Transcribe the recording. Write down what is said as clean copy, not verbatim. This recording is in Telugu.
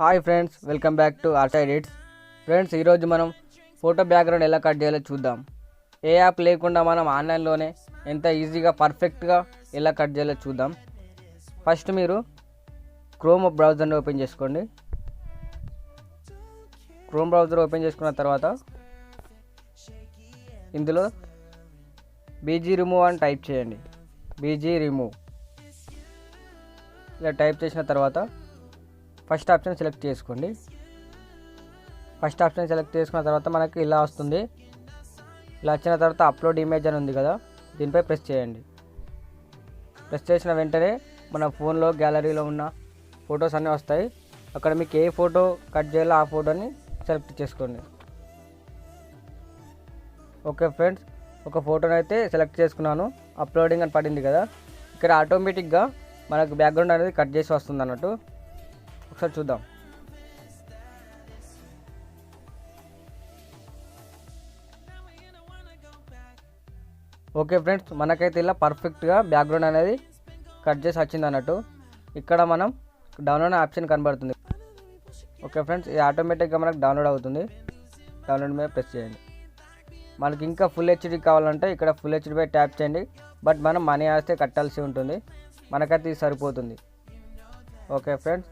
Hi friends, welcome back to R side edits. Friends, ఈరోజు మనం ఫోటో బ్యాక్గ్రౌండ్ ఎలా కట్ చేయాలో చూద్దాం. ఏ యాప్ లేకుండా మనం ఆన్లైన్లోనే ఎంత ఈజీగా పర్ఫెక్ట్గా ఎలా కట్ చేయాలో చూద్దాం. ఫస్ట్ మీరు క్రోమ్ బ్రౌజర్ని ఓపెన్ చేసుకోండి. క్రోమ్ బ్రౌజర్ ఓపెన్ చేసుకున్న తర్వాత ఇందులో బీజీ రిమూవ్ అని టైప్ చేయండి. బీజీ రిమూవ్ ఇలా టైప్ చేసిన తర్వాత ఫస్ట్ ఆప్షన్ సెలెక్ట్ చేసుకోండి. ఫస్ట్ ఆప్షన్ సెలెక్ట్ చేసుకున్న తర్వాత మనకి ఇలా వస్తుంది. ఇలా వచ్చిన తర్వాత అప్లోడ్ ఇమేజ్ అని ఉంది కదా, దీనిపై ప్రెస్ చేయండి. ప్రెస్ చేసిన వెంటనే మన ఫోన్లో గ్యాలరీలో ఉన్న ఫొటోస్ అన్నీ వస్తాయి. అక్కడ మీకు ఏ ఫోటో కట్ చేయాలో ఆ ఫోటోని సెలెక్ట్ చేసుకోండి. ఓకే ఫ్రెండ్స్, ఒక ఫోటోని అయితే సెలెక్ట్ చేసుకున్నాను. అప్లోడింగ్ అని పడింది కదా, ఇక్కడ ఆటోమేటిక్గా మనకు బ్యాక్గ్రౌండ్ అనేది కట్ చేసి వస్తుంది అన్నట్టు. ఒకసారి చూద్దాం. ఓకే ఫ్రెండ్స్, మనకైతే ఇలా పర్ఫెక్ట్గా బ్యాక్గ్రౌండ్ అనేది కట్ చేసి వచ్చింది అన్నట్టు. ఇక్కడ మనం డౌన్లోడ్ ఆప్షన్ కనబడుతుంది. ఓకే ఫ్రెండ్స్, ఇది ఆటోమేటిక్గా మనకు డౌన్లోడ్ అవుతుంది. డౌన్లోడ్ మీద ప్రెస్ చేయండి. మనకి ఇంకా ఫుల్ హెచ్డీ కావాలంటే ఇక్కడ ఫుల్ హెచ్డీపై ట్యాప్ చేయండి. బట్ మనం మనీ వేస్తే కట్టాల్సి ఉంటుంది. మనకైతే ఇది సరిపోతుంది. Okay friends,